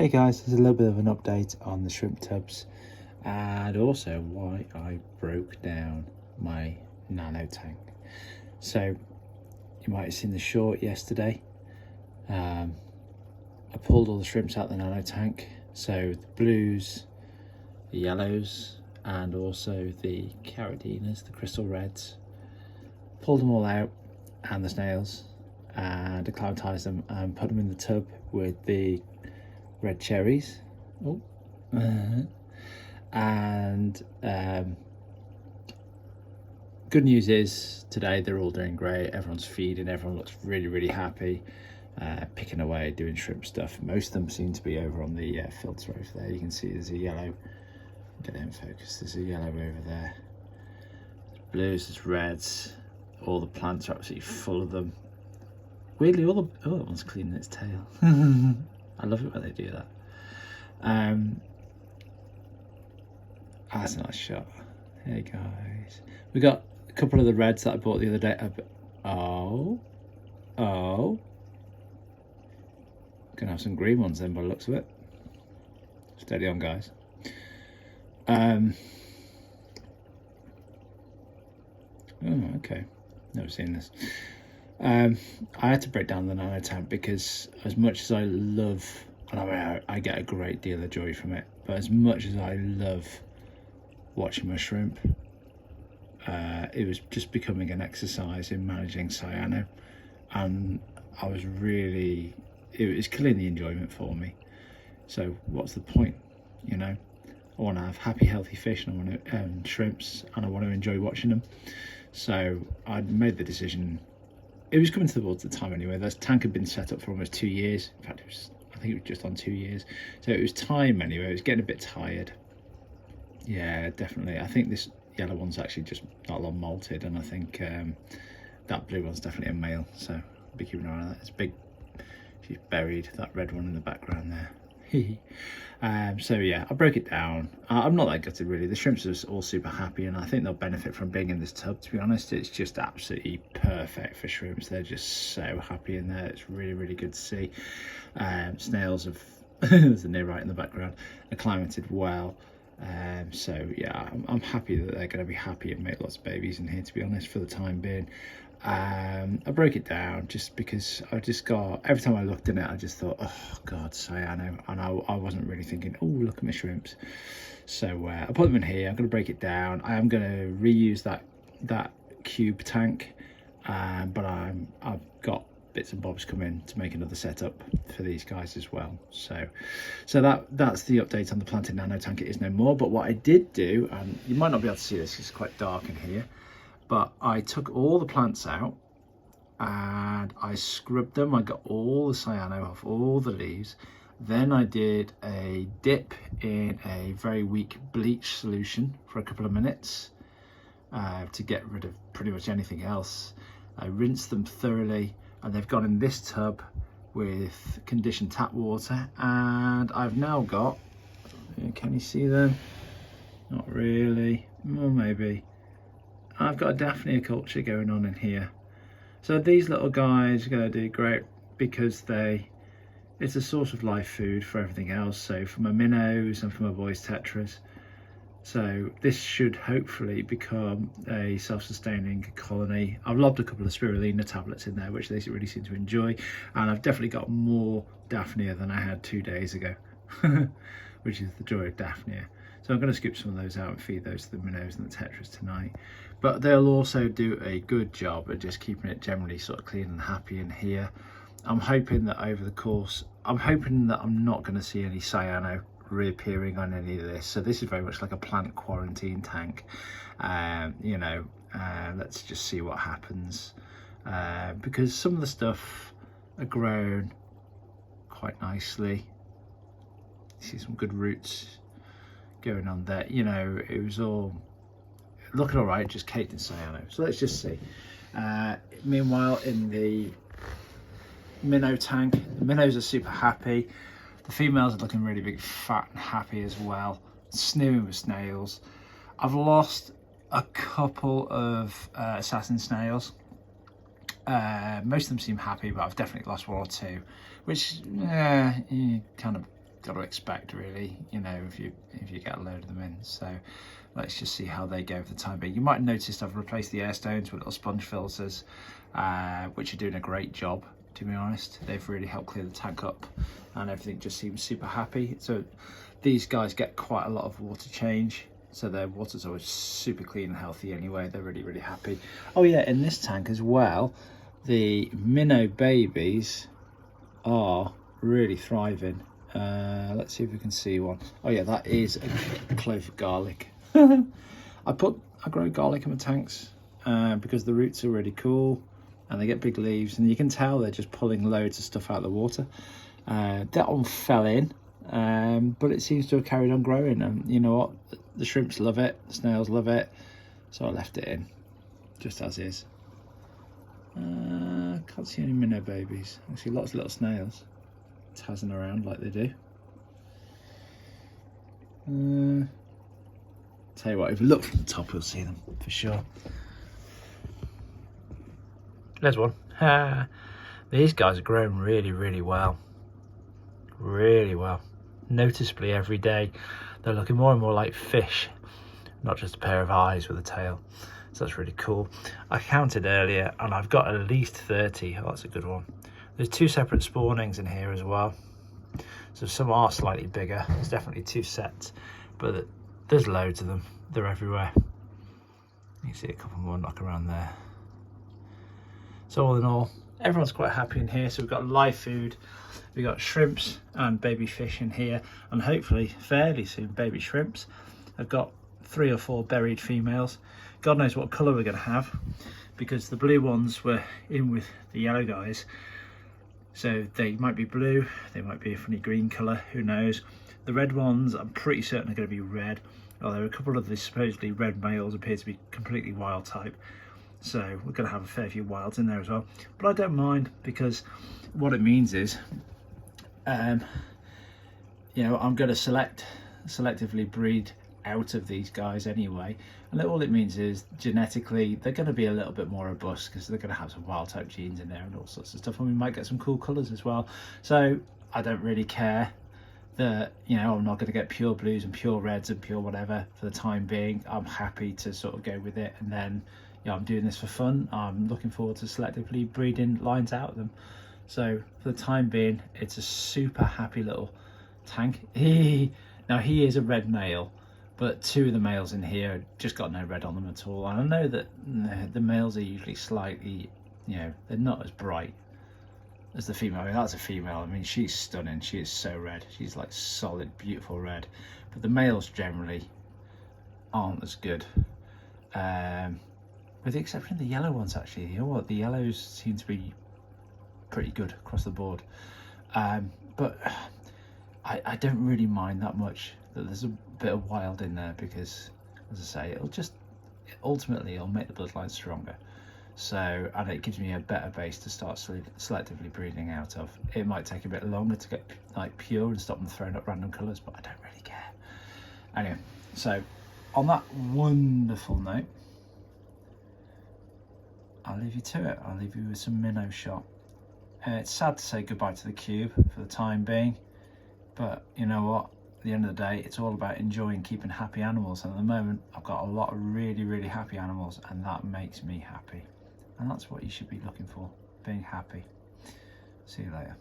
Hey guys, there's a little bit of an update on the shrimp tubs and also why I broke down my nano tank. So you might have seen the short yesterday. I pulled all the shrimps out of the nano tank, so the blues, the yellows and also the caradinas, the crystal reds. Pulled them all out and the snails and acclimatized them and put them in the tub with the red cherries. And good news is today they're all doing great. Everyone's feeding, everyone looks really happy, picking away, doing shrimp stuff. Most of them seem to be over on the filter over there. You can see there's a yellow, get it in focus, there's a yellow over there, there's blues, there's reds. All the plants are absolutely full of them. Weirdly, that one's cleaning its tail. I love it when they do that. That's a nice shot. Hey guys, we got a couple of the reds that I bought the other day. Gonna have some green ones then by the looks of it. Steady on, guys. Okay, never seen this. I had to break down the nano tank because as much as I love, and I get a great deal of joy from it, but as much as I love watching my shrimp, it was just becoming an exercise in managing cyano, and it was killing the enjoyment for me. So what's the point, you know? I want to have happy, healthy fish, and I want to shrimps, and I want to enjoy watching them. So I made the decision. It was coming towards the time anyway. This tank had been set up for almost 2 years. In fact, I think it was just on 2 years. So it was time anyway. It was getting a bit tired. Yeah, definitely. I think this yellow one's actually just not long molted, and I think that blue one's definitely a male. So I'll be keeping an eye on that. It's big. She's buried, that red one in the background there. So yeah, I broke it down. I'm not that gutted really. The shrimps are all super happy, and I think they'll benefit from being in this tub, to be honest. It's just absolutely perfect for shrimps. They're just so happy in there. It's really good to see. Snails have there's a near right in the background, acclimated well. So yeah, I'm happy that they're going to be happy and make lots of babies in here, to be honest, for the time being. I broke it down just because every time I looked in it I just thought, oh god, cyano, and I wasn't really thinking, oh look at my shrimps. So I put them in here. I'm going to break it down. I am going to reuse that cube tank, but I've got bits and bobs coming to make another setup for these guys as well. So that's the update on the planted nano tank. It is no more, but what I did do, and you might not be able to see this, it's quite dark in here, but I took all the plants out and I scrubbed them. I got all the cyano off all the leaves. Then I did a dip in a very weak bleach solution for a couple of minutes to get rid of pretty much anything else. I rinsed them thoroughly, and they've gone in this tub with conditioned tap water, and I've now got, can you see them? Not really, well, maybe. I've got a Daphnia culture going on in here. So these little guys are going to do great because it's a source of live food for everything else. So for my minnows and for my boys tetras. So this should hopefully become a self-sustaining colony. I've lobbed a couple of spirulina tablets in there, which they really seem to enjoy. And I've definitely got more Daphnia than I had 2 days ago, which is the joy of Daphnia. So I'm going to scoop some of those out and feed those to the minnows and the tetras tonight. But they'll also do a good job at just keeping it generally sort of clean and happy in here. I'm hoping that over the course, I'm not going to see any cyano reappearing on any of this. So this is very much like a plant quarantine tank. You know, let's just see what happens. Because some of the stuff are grown quite nicely. You see some good roots going on there. You know, it was all looking all right, just caked in cyano. So let's just see. Meanwhile, in the minnow tank, the minnows are super happy. The females are looking really big, fat and happy as well. Snewing with snails. I've lost a couple of assassin snails. Most of them seem happy, but I've definitely lost one or two, which kind of got to expect, really, you know, if you get a load of them in. So let's just see how they go for the time being. You might have noticed I've replaced the Airstones with little sponge filters, which are doing a great job, to be honest. They've really helped clear the tank up, and everything just seems super happy. So these guys get quite a lot of water change, so their water's always super clean and healthy anyway. They're really, really happy. Oh yeah, in this tank as well, the minnow babies are really thriving. Let's see if we can see one. Oh yeah, that is a clove of garlic. I grow garlic in my tanks because the roots are really cool and they get big leaves, and you can tell they're just pulling loads of stuff out of the water. That one fell in, but it seems to have carried on growing, and you know what, the shrimps love it, the snails love it, so I left it in just as is. Can't see any minnow babies. I see lots of little snails tazzing around like they do. Tell you what, if we look from the top, we'll see them for sure. There's one. These guys are growing really, really well. Really well. Noticeably every day, they're looking more and more like fish, not just a pair of eyes with a tail. So that's really cool. I counted earlier and I've got at least 30. Oh, that's a good one. There's 2 separate spawnings in here as well. So some are slightly bigger. There's definitely 2 sets, but there's loads of them. They're everywhere. You can see a couple more knock around there. So all in all, everyone's quite happy in here. So we've got live food, we've got shrimps and baby fish in here, and hopefully fairly soon baby shrimps. I've got 3 or 4 buried females. God knows what colour we're going to have, because the blue ones were in with the yellow guys. So they might be blue, they might be a funny green colour, who knows. The red ones I'm pretty certain are going to be red, although a couple of the supposedly red males appear to be completely wild type. So we're going to have a fair few wilds in there as well. But I don't mind, because what it means is, you know, I'm going to selectively breed out of these guys anyway, and all it means is genetically they're going to be a little bit more robust, because they're going to have some wild type genes in there and all sorts of stuff, and we might get some cool colours as well. So I don't really care that, you know, I'm not going to get pure blues and pure reds and pure whatever for the time being. I'm happy to sort of go with it, and then, you know, I'm doing this for fun. I'm looking forward to selectively breeding lines out of them. So for the time being, it's a super happy little tank. Now he is a red male, but 2 of the males in here just got no red on them at all. And I know that the males are usually slightly, you know, they're not as bright as the female. I mean, that's a female. I mean, she's stunning. She is so red. She's like solid, beautiful red. But the males generally aren't as good. With the exception of the yellow ones, actually. You know what? The yellows seem to be pretty good across the board. But I don't really mind that much that there's a bit of wild in there, because, as I say, ultimately it'll make the bloodline stronger. So, and it gives me a better base to start selectively breeding out of. It might take a bit longer to get like pure and stop them throwing up random colours, but I don't really care. Anyway, so on that wonderful note, I'll leave you to it. I'll leave you with some minnow shot. It's sad to say goodbye to the cube for the time being, but you know what? At the end of the day, it's all about enjoying keeping happy animals. And at the moment, I've got a lot of really, really happy animals, and that makes me happy. And that's what you should be looking for, being happy. See you later.